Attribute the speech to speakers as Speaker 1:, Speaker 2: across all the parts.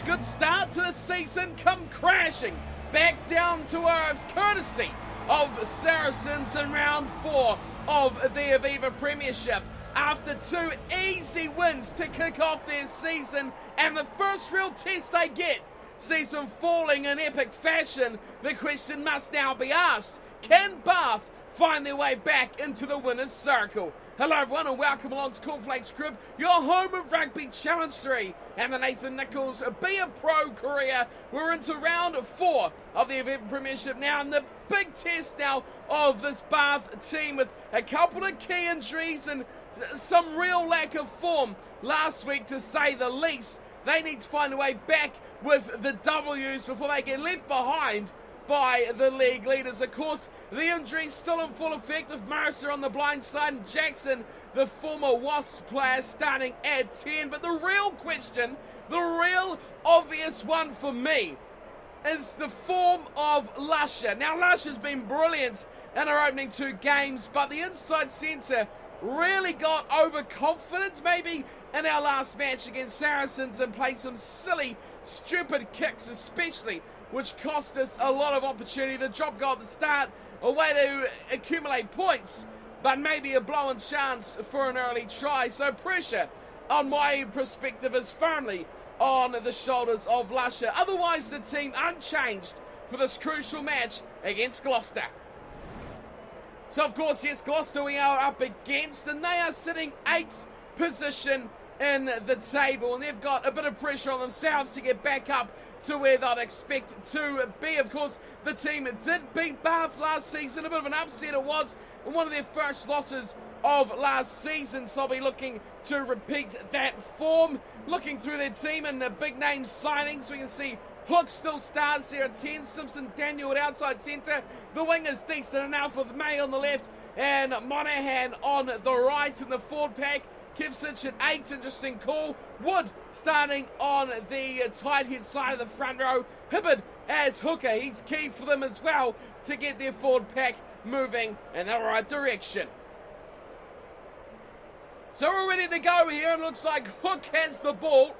Speaker 1: Bath's good start to the season come crashing back down to earth courtesy of Saracens in round 4 of the Aviva Premiership. After 2 easy wins to kick off their season and the first real test they get sees them falling in epic fashion, the question must now be asked, can Bath find their way back into the winner's circle? Hello everyone and welcome along to Cornflakes Crib, your home of Rugby Challenge 3 and the Nathan Nicholls Be a Pro career. We're into round 4 of the Aviva Premiership now, and the big test now of this Bath team with a couple of key injuries and some real lack of form last week, to say the least. They need to find a way back with the W's before they get left behind by the league leaders. Of course, the injuries still in full effect, with Mercer on the blind side and Jackson, the former Wasps player, starting at 10. But the real question, the real obvious one for me, is the form of Lusher. Now, Lusher's been brilliant in our opening 2 games, but the inside centre really got overconfident maybe in our last match against Saracens and played some silly, stupid kicks especially, which cost us a lot of opportunity. The drop goal at the start, a way to accumulate points, but maybe a blown chance for an early try. So pressure, on my perspective, is firmly on the shoulders of Lusher. Otherwise, the team unchanged for this crucial match against Gloucester. So, of course, yes, Gloucester we are up against, and they are sitting 8th position in the table, and they've got a bit of pressure on themselves to get back up to where they'd expect to be. Of course, the team did beat Bath last season, a bit of an upset it was, and one of their first losses of last season, so I'll be looking to repeat that form. Looking through their team and the big name signings, we can see Hook still starts there at 10, Simpson Daniel at outside centre, the wing is decent enough with May on the left and Monahan on the right in the forward pack. Kivsic at 8, interesting call. Wood starting on the tight head side of the front row. Hibbard as hooker, he's key for them as well to get their forward pack moving in the right direction. So we're ready to go here, and looks like Hook has the ball.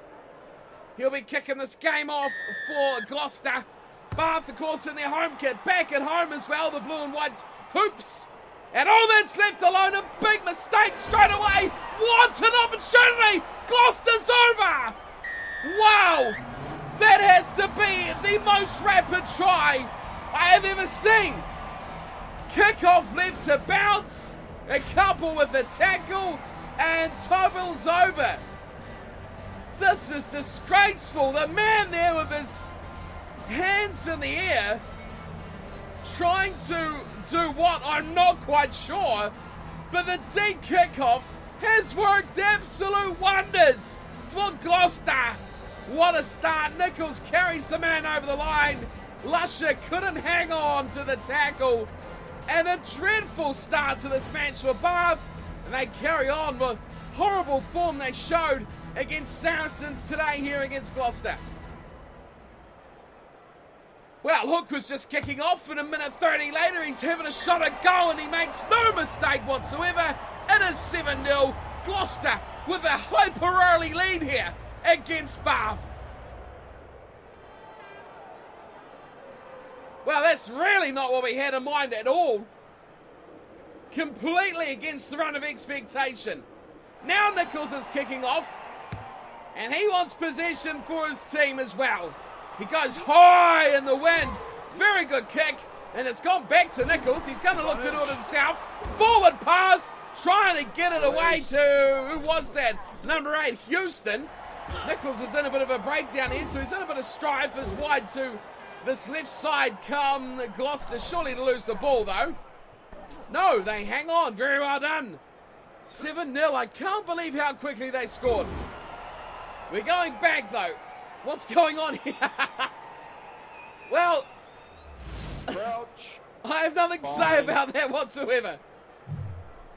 Speaker 1: He'll be kicking this game off for Gloucester. Bath, of course, in their home kit, back at home as well, the blue and white hoops. And all that's left alone, a big mistake straight away. What an opportunity! Gloucester's over! Wow! That has to be the most rapid try I have ever seen. Kickoff left to bounce, a couple with a tackle, and Tobel's over. This is disgraceful. The man there with his hands in the air, trying to do what, I'm not quite sure, but the deep kickoff has worked absolute wonders for Gloucester. What a start. Nicholls carries the man over the line. Lusher couldn't hang on to the tackle. And a dreadful start to this match for Bath, and they carry on with horrible form they showed against Saracens today here against Gloucester. Well, Hook was just kicking off, and a minute 30 later he's having a shot at goal, and he makes no mistake whatsoever. It is 7-0. Gloucester with a hyper early lead here against Bath. Well, that's really not what we had in mind at all. Completely against the run of expectation. Now Nicholls is kicking off, and he wants possession for his team as well. He goes high in the wind. Very good kick, and it's gone back to Nicholls. He's going to look to do it himself. Forward pass, trying to get it away to, who was that? Number 8, Houston. Nicholls is in a bit of a breakdown here, so he's in a bit of strife as wide to this left side come Gloucester. Surely to lose the ball, though. No, they hang on. Very well done. 7-0. I can't believe how quickly they scored. We're going back, though. What's going on here? Well,
Speaker 2: Crouch.
Speaker 1: I have nothing to say about that whatsoever.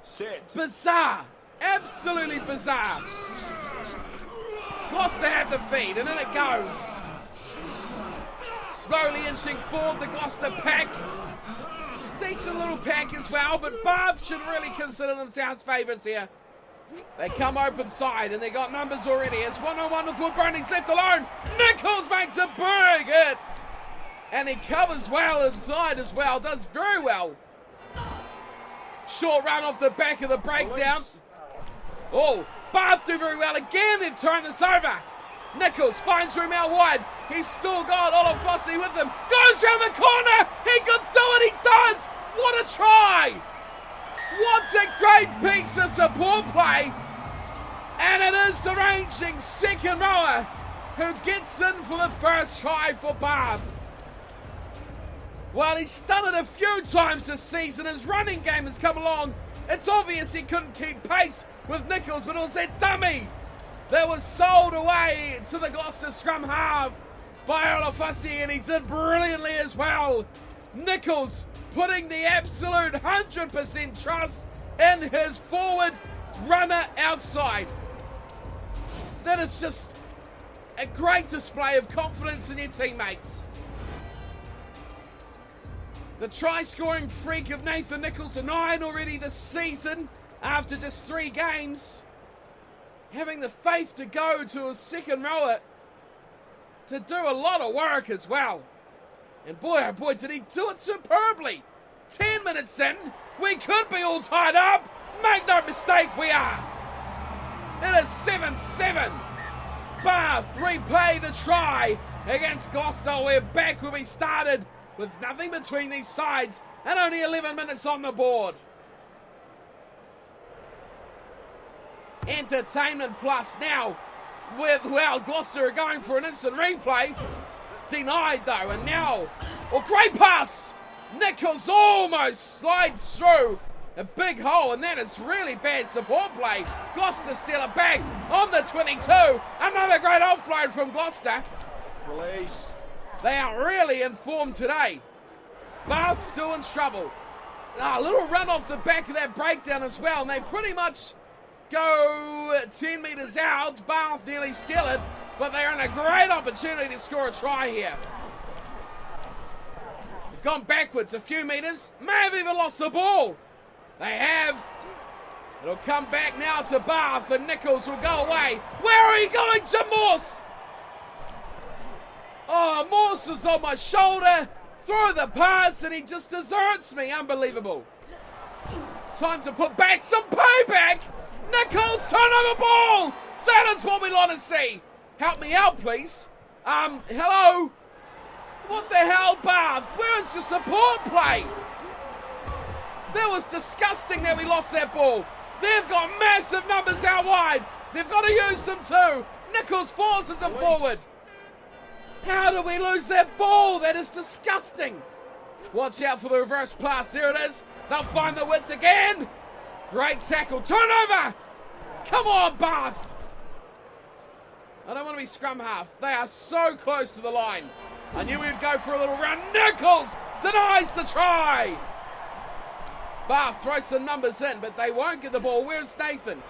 Speaker 2: Set.
Speaker 1: Bizarre. Absolutely bizarre. Gloucester had the feed, and in it goes. Slowly inching forward, the Gloucester pack. Decent little pack as well, but Bath should really consider themselves favourites here. They come open side and they got numbers already. It's 1-on-1 with Woodburn. He's left alone. Nicholls makes a big hit. And he covers well inside as well. Does very well. Short run off the back of the breakdown. Oh, Bath do very well. Again, they've turned this over. Nicholls finds room out wide. He's still got Olafossi with him. Goes round the corner. He could do it. He does. What a try. What a great piece of support play. And it is the ranging second rower who gets in for the first try for Bath. Well, he's done it a few times this season. His running game has come along. It's obvious he couldn't keep pace with Nicholls, but it was that dummy that was sold away to the Gloucester scrum half by Olafossi, and he did brilliantly as well. Nicholls putting the absolute 100% trust in his forward runner outside. That is just a great display of confidence in your teammates. The try-scoring freak of Nathan Nicholls, 9 already this season after just 3 games. Having the faith to go to a second rower to do a lot of work as well. And boy, oh boy, did he do it superbly. 10 minutes in, we could be all tied up. Make no mistake, we are. It is 7-7. Bath repay the try against Gloucester. We're back where we started with nothing between these sides and only 11 minutes on the board. Entertainment Plus now with, well, Gloucester are going for an instant replay. Denied though, and now, great pass! Nicholls almost slides through a big hole, and that is really bad support play. Gloucester steal it back on the 22. Another great offload from Gloucester.
Speaker 2: Release.
Speaker 1: They are really in form today. Bath still in trouble. A little run off the back of that breakdown as well, and they pretty much go 10 metres out. Bath nearly steal it, but they're in a great opportunity to score a try here. They've gone backwards a few metres, may have even lost the ball. They have. It'll come back now to Bath, and Nicholls will go away. Where are you going, Jim Morse? Oh, Morse was on my shoulder, through the pass, and he just deserts me. Unbelievable. Time to put back some payback. Nicholls, turnover ball. That is what we want to see. Help me out, please. Hello? What the hell, Bath? Where is the support play? That was disgusting that we lost that ball. They've got massive numbers out wide. They've got to use them too. Nicholls forces them forward. How do we lose that ball? That is disgusting. Watch out for the reverse pass. There it is. They'll find the width again. Great tackle. Turnover. Come on, Bath. I don't want to be scrum half. They are so close to the line. I knew we'd go for a little run. Nicholls denies the try. Bath throws some numbers in, but they won't get the ball. Where's Nathan?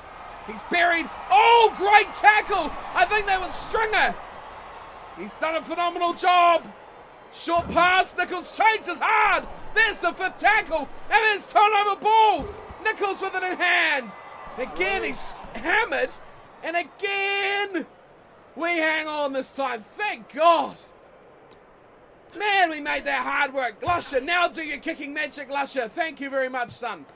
Speaker 1: He's buried. Oh, great tackle. I think that was Stringer. He's done a phenomenal job. Short pass. Nicholls chases hard. There's the 5th tackle. And it's turnover ball. Nicholls with it in hand. Again, he's hammered. And again, we hang on this time. Thank God. Man, we made that hard work. Gloucester, now do your kicking magic, Gloucester. Thank you very much, son.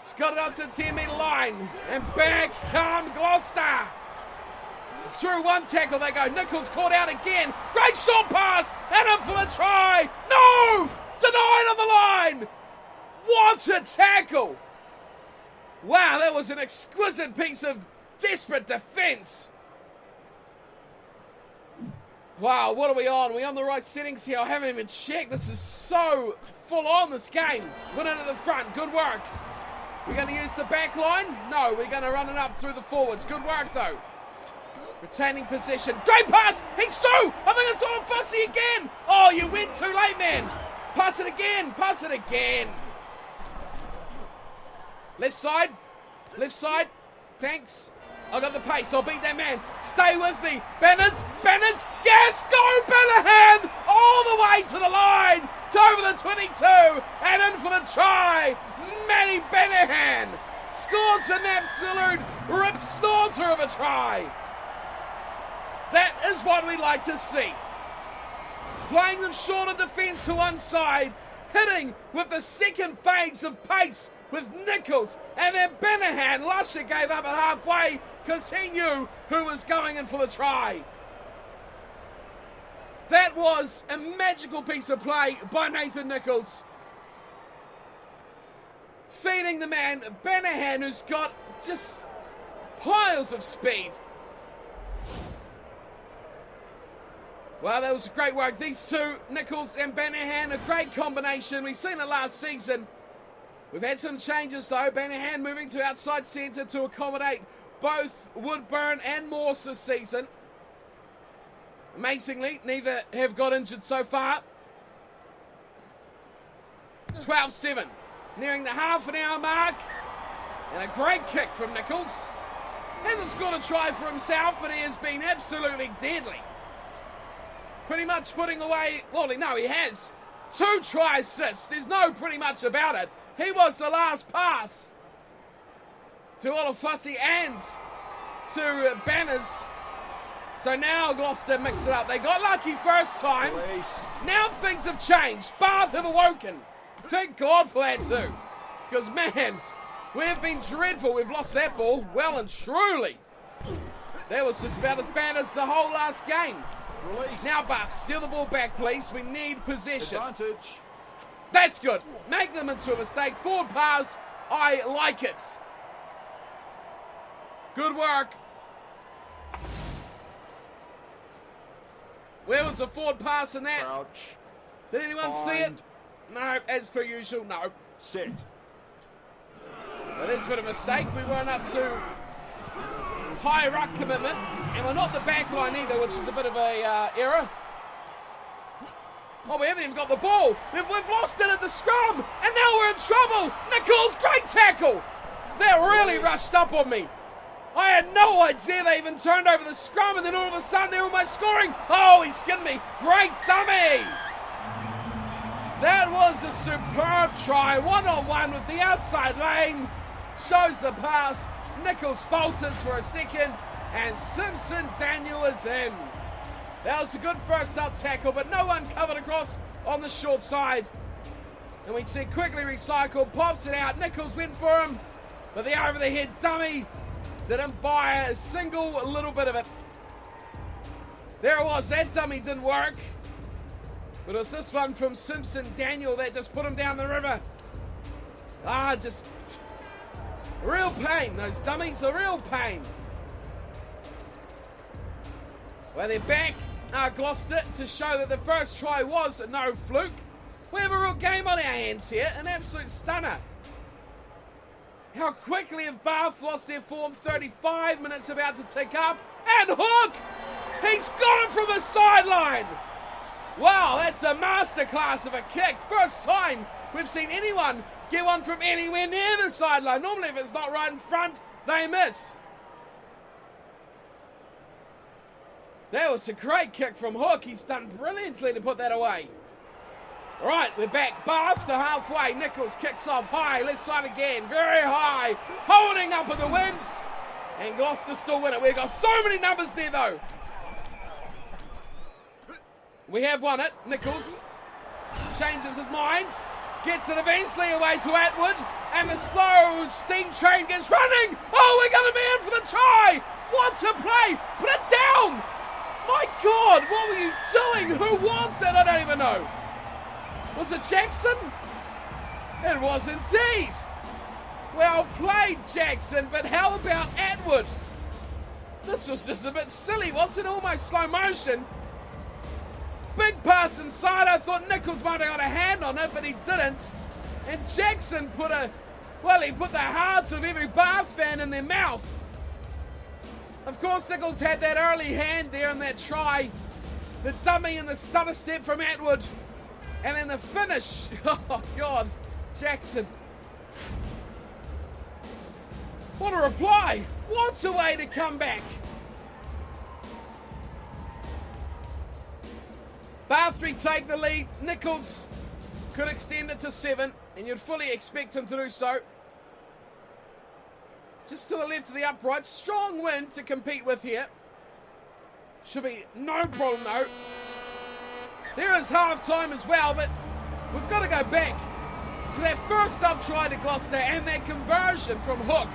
Speaker 1: He's got it up to the 10-metre line. And back come Gloucester. Through one tackle they go. Nicholls caught out again. Great short pass. And in for the try. No! Denied on the line. What a tackle. Wow, that was an exquisite piece of desperate defence. Wow, what are we on? Are we on the right settings here? I haven't even checked. This is so full on, this game. Went into the front. Good work. We're going to use the back line? No, we're going to run it up through the forwards. Good work, though. Retaining possession. Great pass. He's through. I think it's on Fussy again. Oh, you went too late, man. Pass it again. Pass it again. Left side. Left side. Thanks. I got the pace. I'll beat that man. Stay with me. Banners. Banners. Yes. Go Bellahan. All the way to the line. To over the 22. And in for the try. Matty Bellahan. scores an absolute rip snorter of a try. That is what we like to see. Playing them short of defence to one side, hitting with the second phase of pace with Nicholls, and then Benahan. Lusher gave up at halfway because he knew who was going in for the try. That was a magical piece of play by Nathan Nicholls. Feeding the man Benahan, who's got just piles of speed. Well, that was great work. These two, Nicholls and Benahan, a great combination. We've seen it last season. We've had some changes though. Benahan moving to outside centre to accommodate both Woodburn and Morse this season. Amazingly, neither have got injured so far. 12-7. Nearing the half an hour mark. And a great kick from Nicholls. Hasn't scored a try for himself, but he has been absolutely deadly. Pretty much putting away, well, no, he has 2 try assists. There's no pretty much about it. He was the last pass to Olafussy and to Banners. So now Gloucester mixed it up. They got lucky first time. Now things have changed. Bath have awoken. Thank God for that too. Because, man, we've been dreadful. We've lost that ball well and truly. That was just about as bad as the whole last game.
Speaker 2: Release.
Speaker 1: Now, Bath, steal the ball back, please. We need possession.
Speaker 2: Advantage.
Speaker 1: That's good. Make them into a mistake. Forward pass. I like it. Good work. Where was the forward pass in that?
Speaker 2: Crouch.
Speaker 1: Did anyone see it? No, as per usual, no.
Speaker 2: Set.
Speaker 1: Well, there's a bit of a mistake. We weren't up to high ruck commitment, and we're not the back line either, which is a bit of a error. Oh, we haven't even got the ball. We've lost it at the scrum, and now we're in trouble. Nicholls, great tackle. That really rushed up on me. I had no idea they even turned over the scrum, and then all of a sudden they're almost scoring. Oh, he skinned me. Great dummy. That was a superb try. 1-on-1 with the outside lane. Shows the pass. Nicholls falters for a second, and Simpson Daniel is in. That was a good first up tackle, but no one covered across on the short side. And we see quickly recycled, pops it out. Nicholls went for him, but the over the head dummy didn't buy a single little bit of it. There it was. That dummy didn't work. But it was this one from Simpson Daniel that just put him down the river. Just real pain. Those dummies are real pain. Well, they're back, Gloucester, to show that the first try was no fluke. We have a real game on our hands here. An absolute stunner. How quickly have Bath lost their form? 35 minutes about to tick up. And Hook! He's gone from the sideline! Wow, that's a masterclass of a kick. First time we've seen anyone get one from anywhere near the sideline. Normally if it's not right in front, they miss. That was a great kick from Hook. He's done brilliantly to put that away. All right, we're back. Bath to halfway. Nicholls kicks off high. Left side again. Very high. Holding up in the wind. And Gloucester still win it. We've got so many numbers there, though. We have won it. Nicholls changes his mind. Gets it eventually away to Atwood. And the slow steam train gets running. Oh, we're going to be in for the try. What a play. Put it down. My God, what were you doing? Who was that? I don't even know. Was it Jackson? It was indeed. Well played, Jackson, but how about Atwood? This was just a bit silly, wasn't it? Almost slow motion. Big pass inside. I thought Nicholls might have got a hand on it, but he didn't. And Jackson put the hearts of every Bath fan in their mouth. Of course, Nicholls had that early hand there in that try. The dummy and the stutter step from Atwood. And then the finish. Oh, God. Jackson. What a reply. What a way to come back. Bath retake the lead. Nicholls could extend it to 7, and you'd fully expect him to do so. just to the left of the upright. Strong wind to compete with here. Should be no problem though. There is half time as well, but we've got to go back to that first sub try to Gloucester and that conversion from Hook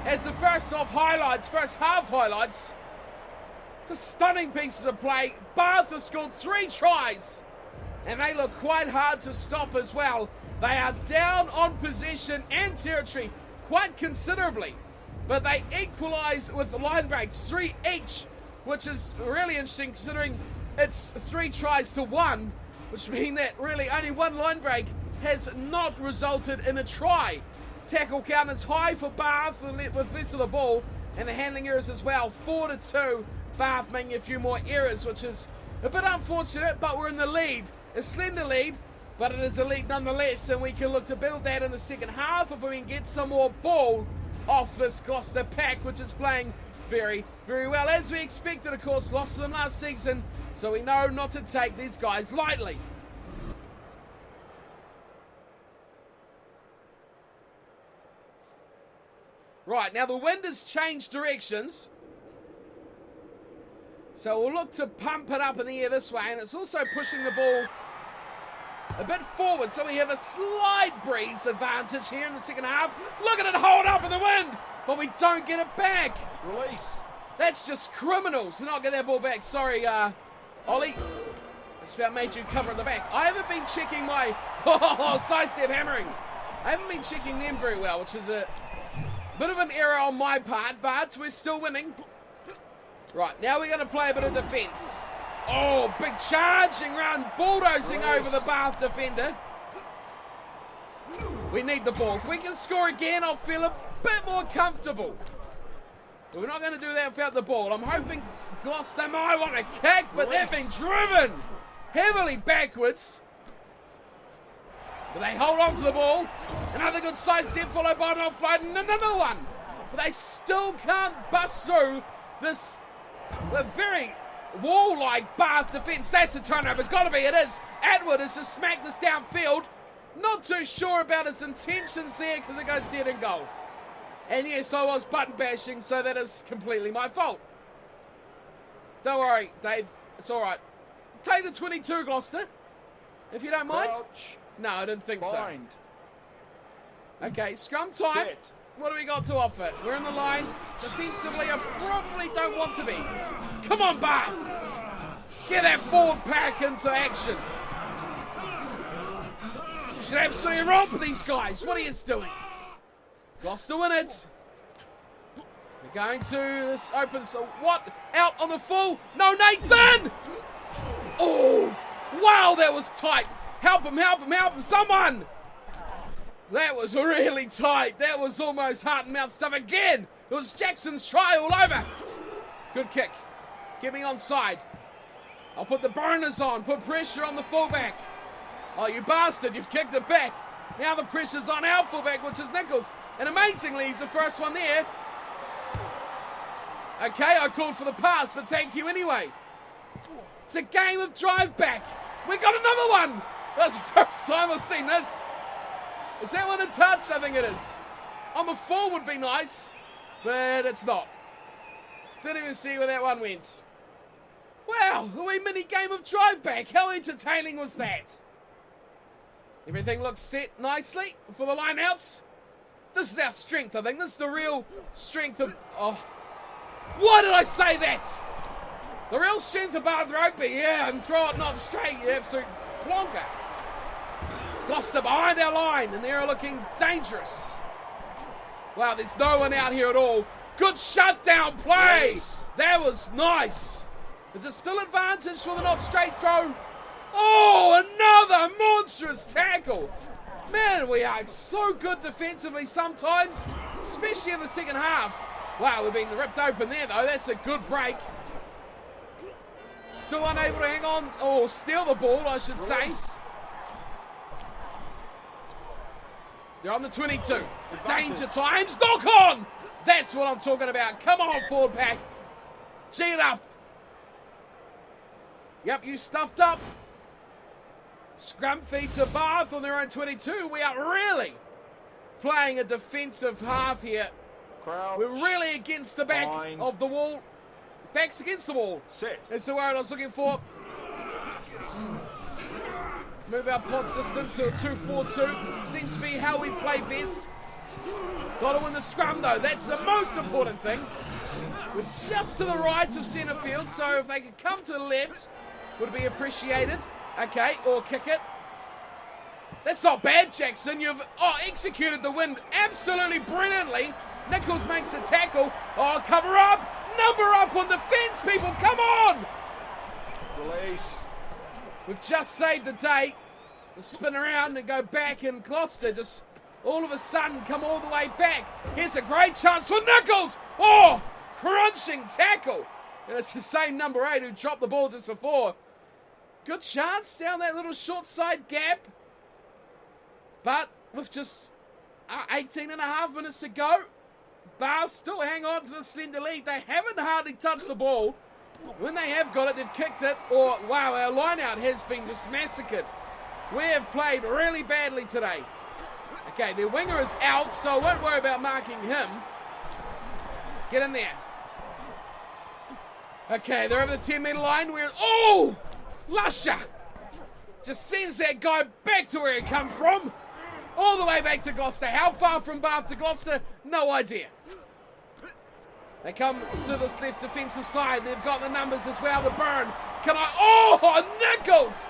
Speaker 1: as the first half highlights. Just stunning pieces of play. Bath have scored 3 tries and they look quite hard to stop as well. They are down on possession and territory quite considerably, but they equalise with line breaks, 3 each, which is really interesting considering it's 3 tries to 1, which means that really only 1 line break has not resulted in a try. Tackle count is high for Bath with less of the ball, and the handling errors as well, 4-2. Bath making a few more errors, which is a bit unfortunate, but we're in the lead. A slender lead, but it is a lead nonetheless, and we can look to build that in the second half if we can get some more ball off this Gloucester pack, which is playing very, very well. As we expected, of course, lost to them last season, so we know not to take these guys lightly. Right, now the wind has changed directions, so we'll look to pump it up in the air this way, and it's also pushing the ball a bit forward, so we have a slight breeze advantage here in the second half. Look at it hold up in the wind, but we don't get it back.
Speaker 2: Release.
Speaker 1: That's just criminal to not get that ball back. Sorry, Ollie. It's about made you cover at the back. I haven't been checking my sidestep hammering. I haven't been checking them very well, which is a bit of an error on my part, but we're still winning. Right, now we're going to play a bit of defence. Oh, big charging run, bulldozing over the Bath defender. We need the ball. If we can score again, I'll feel a bit more comfortable. But we're not going to do that without the ball. I'm hoping Gloucester might want to kick, but they've been driven heavily backwards. But they hold on to the ball. Another good sidestep followed by an offload and another one. But they still can't bust through this very wall-like Bath defence. That's a turnover. Gotta be. It is. Atwood has just smacked this downfield. Not too sure about his intentions there because it goes dead in goal. And yes, I was button bashing, so that is completely my fault. Don't worry, Dave. It's all right. Take the 22, Gloucester, if you don't mind.
Speaker 2: Crouch.
Speaker 1: No, I didn't think
Speaker 2: Bind.
Speaker 1: so. Okay, scrum time.
Speaker 2: Set.
Speaker 1: What do we got to offer? We're in the line. Defensively, I probably don't want to be. Come on, Bath. Get that forward pack into action. Should absolutely romp these guys. What are you doing? Gloucester win it. They're going to this open. So what? Out on the full. No, Nathan. Oh, wow, that was tight. Help him, help him, help him. Someone. That was really tight. That was almost heart and mouth stuff again. It was Jackson's try all over. Good kick. Get me onside. I'll put the burners on. Put pressure on the fullback. Oh, you bastard. You've kicked it back. Now the pressure's on our fullback, which is Nicholls. And amazingly, he's the first one there. Okay, I called for the pass, but thank you anyway. It's a game of drive back. We got another one. That's the first time I've seen this. Is that one a touch? I think it is. On the full would be nice, but it's not. Didn't even see where that one went. Wow, a wee mini game of drive back. How entertaining was that? Everything looks set nicely for the lineouts. This is our strength, I think. This is the real strength of... Oh, why did I say that? The real strength of Bath Rugby, yeah, and throw it not straight, you absolute plonker. Gloucester behind our line, and they're looking dangerous. Wow, there's no one out here at all. Good shutdown play.
Speaker 2: Nice.
Speaker 1: That was nice. Is it still advantage for the not straight throw? Oh, another monstrous tackle. Man, we are so good defensively sometimes, especially in the second half. Wow, we've been ripped open there, though. That's a good break. Still unable to hang on, or steal the ball, I should say. They're on the 22. Danger times. Knock on! That's what I'm talking about. Come on, forward pack. G it up. Yep, you stuffed up. Scrum feed to Bath on their own 22. We are really playing a defensive half here.
Speaker 2: Crouch.
Speaker 1: We're really against the back
Speaker 2: Bind.
Speaker 1: of the wall. Back's against the wall.
Speaker 2: Sit.
Speaker 1: That's the word I was looking for. Move our pod system to a 2-4-2. Seems to be how we play best. Got to win the scrum though. That's the most important thing. We're just to the right of centre field, so if they could come to the left, would be appreciated. Okay, or kick it. That's not bad, Jackson. You've executed the win absolutely brilliantly. Nicholls makes a tackle. Oh, cover up. Number up on defence, people. Come on.
Speaker 2: Release.
Speaker 1: We've just saved the day. We'll spin around and go back, and Gloucester just all of a sudden come all the way back. Here's a great chance for Nicholls. Oh, crunching tackle. And it's the same number 8 who dropped the ball just before. Good chance down that little short side gap. But with just 18 and a half minutes to go, Bath still hang on to the slender lead. They haven't hardly touched the ball. When they have got it, they've kicked it. Or, wow, our line-out has been just massacred. We have played really badly today. Okay, their winger is out, so I won't worry about marking him. Get in there. Okay, they're over the 10-metre line. Oh! Lusher! Just sends that guy back to where he come from. All the way back to Gloucester. How far from Bath to Gloucester? No idea. They come to this left defensive side. They've got the numbers as well. The burn. Oh, Nicholls!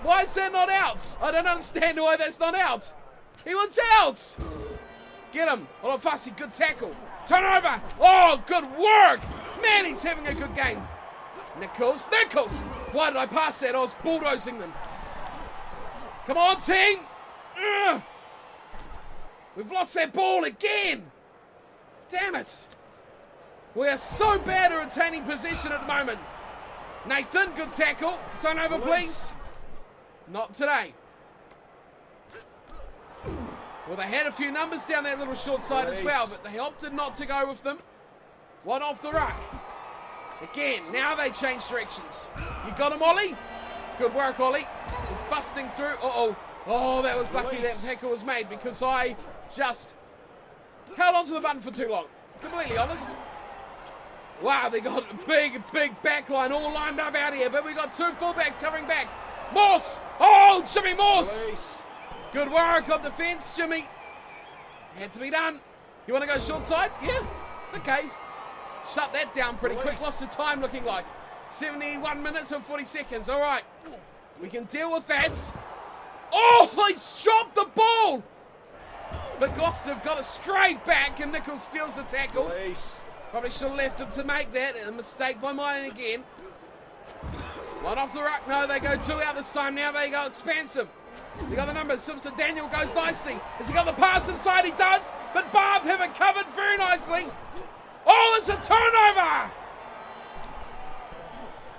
Speaker 1: Why is that not out? I don't understand why that's not out. He was out. Get him. Olafasi, good tackle. Turnover. Oh, good work. Man, he's having a good game. Nicholls. Why did I pass that? I was bulldozing them. Come on, team. Ugh. We've lost that ball again. Damn it. We are so bad at retaining possession at the moment. Nathan, good tackle. Turnover, please. Not today. Well, they had a few numbers down that little short side as well, but they opted not to go with them. One off the ruck. Again, now they change directions. You got him, Ollie? Good work, Ollie. He's busting through. Uh-oh. Oh, that was lucky that tackle was made because I just held onto the button for too long. Completely honest. Wow, they got a big back line all lined up out here, but we got 2 fullbacks covering back. Morse! Oh, Jimmy Morse!
Speaker 2: Release.
Speaker 1: Good work on defence, Jimmy. Had to be done. You want to go short side? Yeah. Okay. Shut that down pretty quick. What's the time looking like? 71 minutes and 40 seconds. All right. We can deal with that. Oh, he's dropped the ball. But Gloucester have got it straight back, and Nicholls steals the tackle.
Speaker 2: Release.
Speaker 1: Probably should have left him to make that. A mistake by mine again. One off the ruck. No, they go 2 out this time. Now they go expansive. They got the numbers. Simpson Daniel goes nicely. Has he got the pass inside? He does. But Bath have it covered very nicely. Oh, it's a turnover.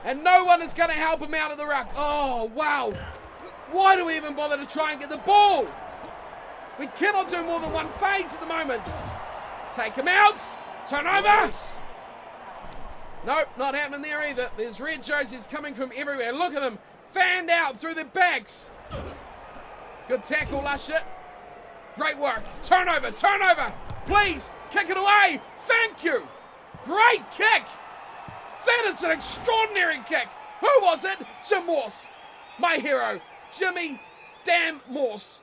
Speaker 1: And no one is going to help him out of the ruck. Oh, wow. Why do we even bother to try and get the ball? We cannot do more than one phase at the moment. Take him out. Turnover. Nope, not happening there either. There's red jerseys coming from everywhere. Look at them. Fanned out through their backs. Good tackle, Lusher. Great work. Turnover. Please, kick it away. Thank you. Great kick. That is an extraordinary kick. Who was it? Jim Morse. My hero. Jimmy damn Morse.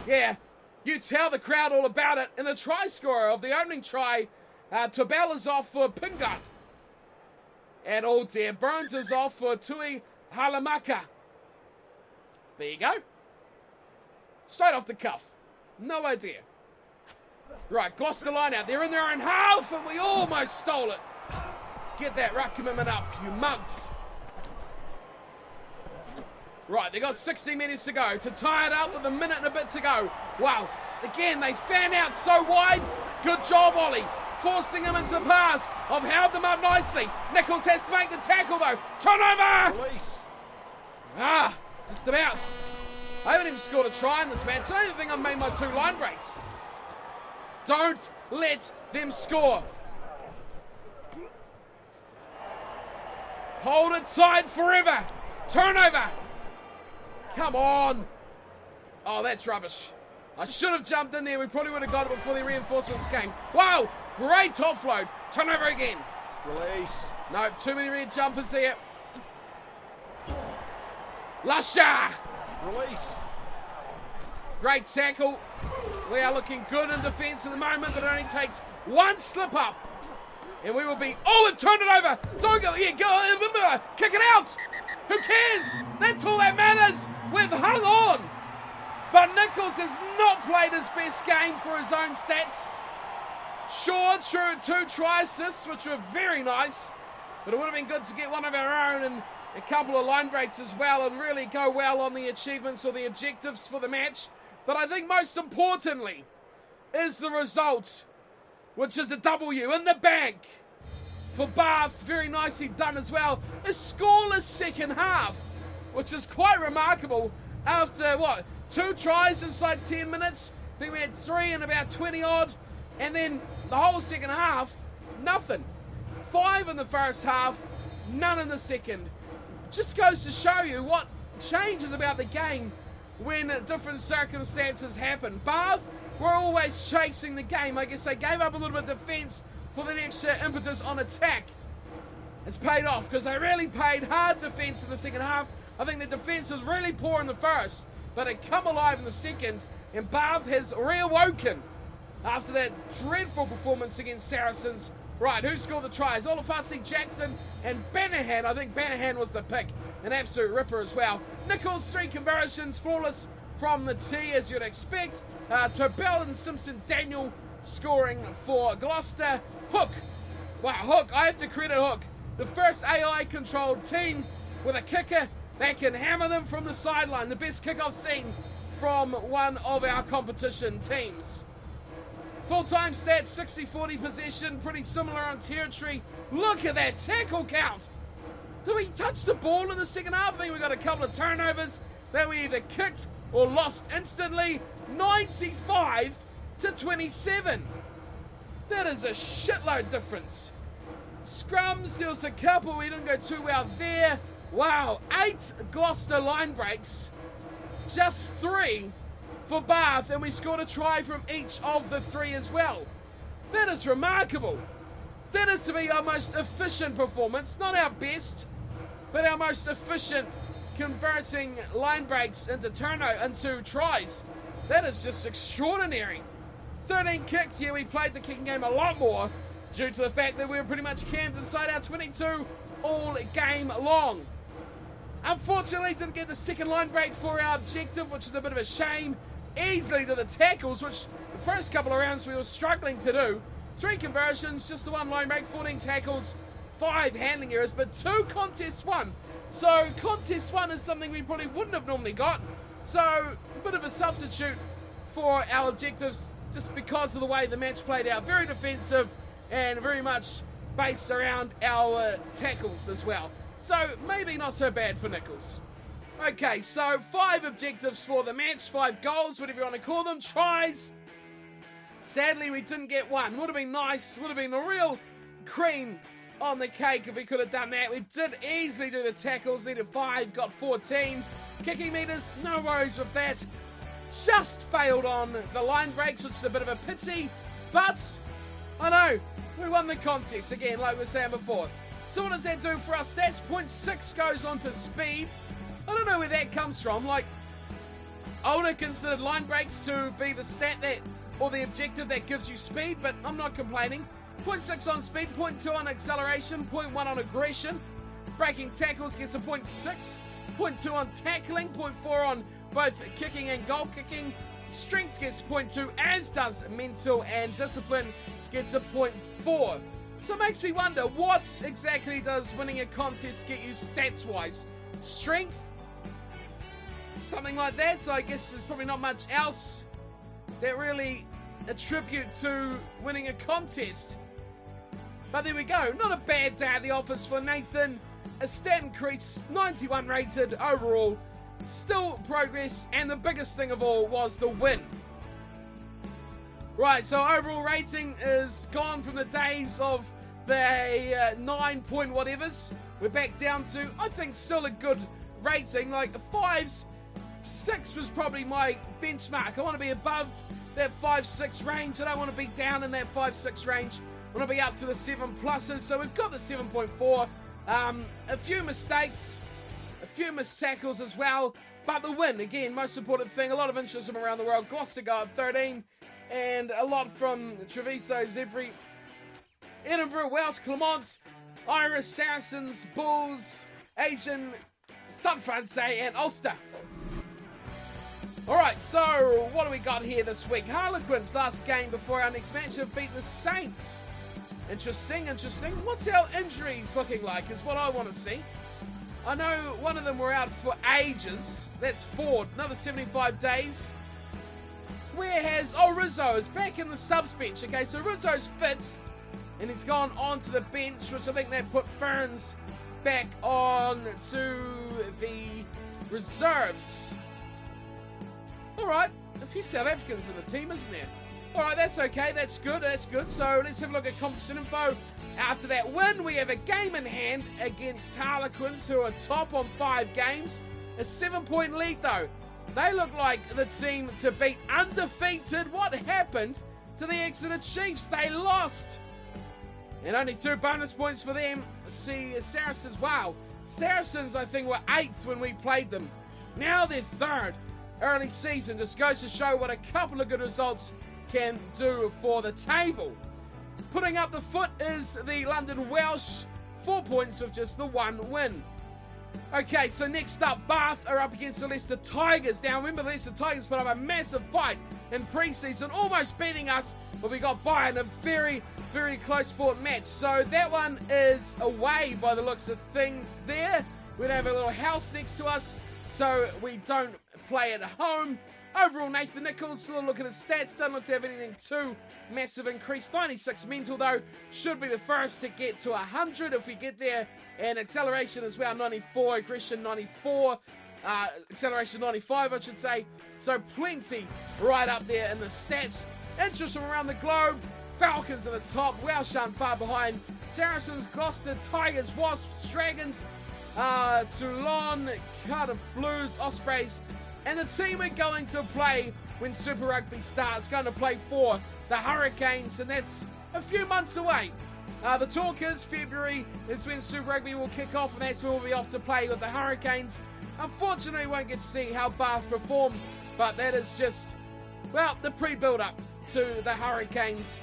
Speaker 1: Yeah, you tell the crowd all about it. And the try scorer of the opening try, Tabel is off for Pingat. And oh dear, Burns is off for Tui Halamaka. There you go. Straight off the cuff. No idea. Right, Gloucester line out. They're in their own half, and we almost stole it. Get that ruck commitment up, you mugs. Right, they got 60 minutes to go to tie it up with a minute and a bit to go. Wow, again, they fan out so wide. Good job, Ollie. Forcing him into the pass. I've held them up nicely. Nicholls has to make the tackle, though. Turnover!
Speaker 2: Release.
Speaker 1: Just about. I haven't even scored a try in this match. I don't even think I've made my 2 line breaks. Don't let them score. Hold it tight forever. Turnover. Come on. Oh, that's rubbish. I should have jumped in there. We probably would have got it before the reinforcements came. Wow, great offload. Turnover again.
Speaker 2: Release.
Speaker 1: No, too many red jumpers there. Lusher.
Speaker 2: Release.
Speaker 1: Great tackle. We are looking good in defence at the moment, but it only takes one slip up. And we will be... Oh, it turned it over. Don't go... Yeah, go. Kick it out. Who cares? That's all that matters. We've hung on. But Nicholls has not played his best game for his own stats. Sure, true, 2 try assists, which were very nice. But it would have been good to get one of our own and a couple of line breaks as well and really go well on the achievements or the objectives for the match. But I think most importantly is the result, which is a W in the bank for Bath. Very nicely done as well. A scoreless second half, which is quite remarkable after, 2 tries inside 10 minutes. I think we had 3 in about 20 odd. And then the whole second half, nothing. 5 in the first half, none in the second. Just goes to show you what changes about the game when different circumstances happen. Bath were always chasing the game. I guess they gave up a little bit of defence for the extra impetus on attack. It's paid off because they really played hard defence in the second half. I think the defence was really poor in the first, but it come alive in the second, and Bath has reawoken after that dreadful performance against Saracens. Right, who scored the tries? Olafasi, Jackson, and Banahan. I think Banahan was the pick. An absolute ripper as well. Nicholls, 3 conversions, flawless from the tee, as you'd expect. Tobel and Simpson Daniel scoring for Gloucester. Hook. Wow, Hook. I have to credit Hook. The first AI-controlled team with a kicker that can hammer them from the sideline. The best kick I've seen from one of our competition teams. Full-time stats, 60-40 possession, pretty similar on territory. Look at that tackle count. Did we touch the ball in the second half? I think we got a couple of turnovers that we either kicked or lost instantly. 95 to 27. That is a shitload difference. Scrums, there was a couple, we didn't go too well there. Wow, 8 Gloucester line breaks, just 3 for Bath, and we scored a try from each of the 3 as well. That is remarkable. That is to be our most efficient performance, not our best, but our most efficient, converting line breaks into tries. That is just extraordinary. 13 kicks here. We played the kicking game a lot more due to the fact that we were pretty much camped inside our 22 all game long. Unfortunately, didn't get the second line break for our objective, which is a bit of a shame. Easily to the tackles, which the first couple of rounds we were struggling to do. 3 conversions, just the 1 line break, 14 tackles, 5 handling errors, but 2 contests won. So contest 1 is something we probably wouldn't have normally got. So a bit of a substitute for our objectives just because of the way the match played out. Very defensive and very much based around our tackles as well. So maybe not so bad for Nicholls. Okay, so 5 objectives for the match, 5 goals, whatever you want to call them, tries. Sadly, we didn't get 1. Would have been nice, would have been a real cream on the cake if we could have done that. We did easily do the tackles, needed 5, got 14. Kicking meters, no worries with that. Just failed on the line breaks, which is a bit of a pity, but I know, we won the contest again, like we were saying before. So what does that do for our stats? 0.6 goes on to speed. I don't know where that comes from. Like, I would have considered line breaks to be the stat that, or the objective that gives you speed, but I'm not complaining. 0.6 on speed, 0.2 on acceleration, 0.1 on aggression. Breaking tackles gets a 0.6, 0.2 on tackling, 0.4 on both kicking and goal kicking. Strength gets 0.2, as does mental, and discipline gets a 0.4. So it makes me wonder, what exactly does winning a contest get you stats-wise? Strength? Something like that, so I guess there's probably not much else that really attribute to winning a contest. But there we go, not a bad day at the office for Nathan. A stat increase, 91 rated overall, still progress, and the biggest thing of all was the win. Right, so overall rating is gone from the days of the 9 point whatevers. We're back down to, I think, still a good rating. Like, the 5s 5-6 was probably my benchmark. I want to be above that 5-6 range. I don't want to be down in that 5-6 range. I want to be up to the 7+. So we've got the 7.4. A few mistakes, a few missed tackles as well. But the win, again, most important thing. A lot of interest from around the world. Gloucester got 13. And a lot from Treviso, Zebri, Edinburgh, Welsh, Clermont, Irish, Saracens, Bulls, Asian, Stade Francais, and Ulster. Alright, so what do we got here this week? Harlequins, last game before our next match, have beaten the Saints. Interesting. What's our injuries looking like is what I want to see. I know one of them were out for ages. That's Ford, another 75 days. Where has... Oh, Rizzo is back in the subs bench. Okay, so Rizzo's fit, and he's gone onto the bench, which I think they put Ferns back on to the reserves. Alright, a few South Africans in the team, isn't there? Alright, that's okay, that's good. So let's have a look at competition info. After that win, we have a game in hand against Harlequins, who are top on 5 games. A 7-point lead, though. They look like the team to beat. Undefeated. What happened to the Exeter Chiefs? They lost. And only 2 bonus points for them. See, Saracens, wow. Saracens, I think, were 8th when we played them. Now they're 3rd. Early season just goes to show what a couple of good results can do for the table. Putting up the foot is the London Welsh. 4 points with just the 1 win. Okay, so next up, Bath are up against the Leicester Tigers. Now, remember, the Leicester Tigers put up a massive fight in pre-season, almost beating us, but we got by in a very, very close-fought match. So that one is away by the looks of things there. We don't have a little house next to us, so we don't play at home. Overall, Nathan Nicholls, still a look at his stats, doesn't look to have anything too massive increase. 96 mental, though, should be the first to get to 100 if we get there. And acceleration as well, 94, aggression 94, acceleration 95, I should say. So plenty right up there in the stats. Interest from around the globe. Falcons at the top, Welsh aren't far behind. Saracens, Gloucester, Tigers, Wasps, Dragons, Toulon, Cardiff Blues, Ospreys. And the team we're going to play when Super Rugby starts, going to play for the Hurricanes, and that's a few months away. The talk is February is when Super Rugby will kick off, and that's when we'll be off to play with the Hurricanes. Unfortunately, we won't get to see how Bath perform, but that is just, well, the pre-build-up to the Hurricanes.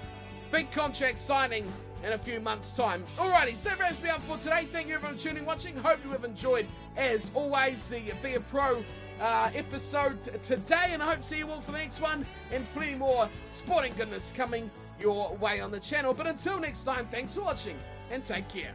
Speaker 1: Big contract signing in a few months' time. Alrighty, so that wraps me up for today. Thank you everyone for tuning and watching. Hope you have enjoyed, as always, the Be a Pro episode today, and I hope to see you all for the next one, and plenty more sporting goodness coming your way on the channel. But until next time, thanks for watching, and take care.